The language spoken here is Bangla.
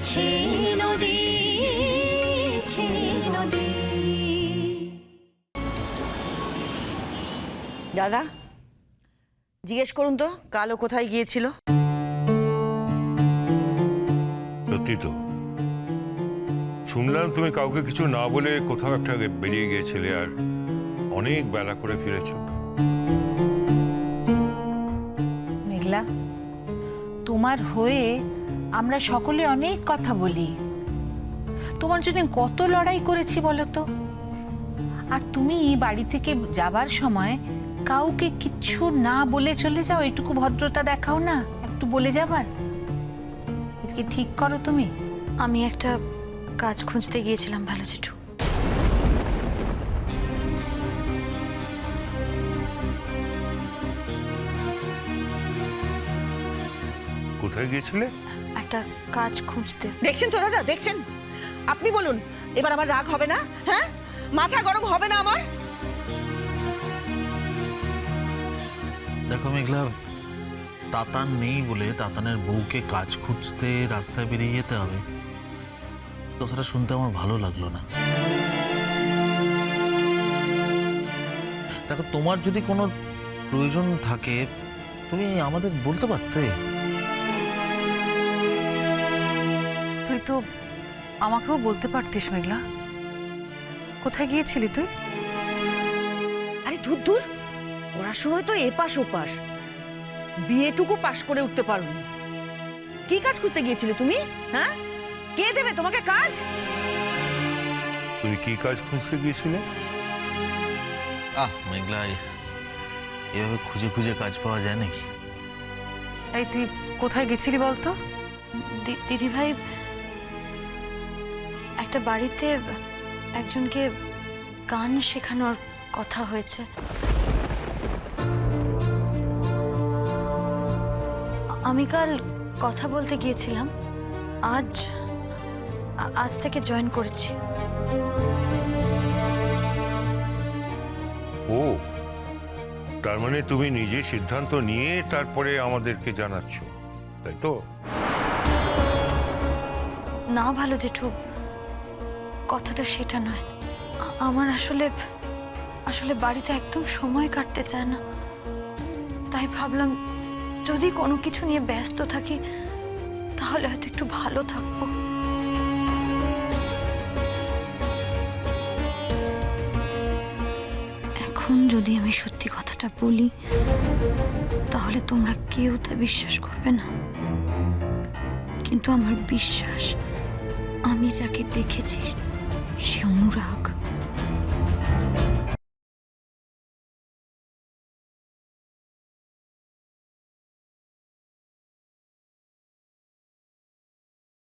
ছে নদী, ছে নদী। দাদা জিজ্ঞেস করুন তো কালো কোথায় গিয়েছিল? সত্যি তো শুনলাম তুমি কাউকে কিছু না বলে কোথাও একটা বেরিয়ে গিয়েছিলে আর অনেক বেলা করে ফিরেছো। মেঘলা, তোমার হয়ে আমরা সকলে অনেক কথা বলি। তোমার জন্য কত লড়াই করেছি বলো তো। আর তুমি বাড়ি থেকে যাবার সময় কাউকে কিচ্ছু না বলে চলে যাও, এটুকু ভদ্রতা দেখাও না, একটু বলে যাবার। এটাকে ঠিক করো তুমি। আমি একটা কাজ খুঁজতে গিয়েছিলাম ভালো জেঠু। কোথায় গিয়েছিলে? একটা কাজ খুঁজতে। দেখছেন তো দাদা, দেখছেন? আপনি বলুন, এবার আমার রাগ হবে না? হ্যাঁ, মাথা গরম হবে না আমার? দেখো মেঘলা, তাতান নেই বলে তাতানের বউকে কাজ খুঁজতে রাস্তায় বেরিয়ে যেতে হবে, কথাটা শুনতে আমার ভালো লাগলো না। দেখো, তোমার যদি কোনো প্রয়োজন থাকে তুমি আমাদের বলতে পারতে। তুই তো আমাকেও বলতে পারতিস মেঘলা। কোথায় গিয়েছিলি তুই? আরে দূর দূর, পড়ার সময় তো এপাশ ওপাশ, বিয়েটুকু পাশ করে উঠতে পারোনি। কি কাজ করতে গিয়েছিলে তুমি? হ্যাঁ, কে দেবে তোমাকে কাজ? তুমি কি কাজ খুঁজতে গিয়েছিলে? মেঘলা, এভাবে খুঁজে খুঁজে কাজ পাওয়া যায় নাকি? এই তুই কোথায় গেছিলি বলতো? দিদি ভাই, একটা বাড়িতে একজনকে গান শেখানোর কথা হয়েছে। আমি কাল কথা বলতে গিয়েছিলাম, আজ থেকে জয়েন করেছি। ও, তার মানে তুমি নিজে সিদ্ধান্ত নিয়ে তারপরে আমাদেরকে জানাচ্ছ, তাই তো? না ভালো জেঠু, কথাটা সেটা নয়। আমার আসলে বাড়িতে একদম সময় কাটতে চায় না, তাই ভাবলাম যদি কোনো কিছু নিয়ে ব্যস্ত থাকি তাহলে হয়তো একটু ভালো থাকবো। এখন যদি আমি সত্যি কথাটা বলি তাহলে তোমরা কেউ তা বিশ্বাস করবে না, কিন্তু আমার বিশ্বাস আমি যাকে দেখেছি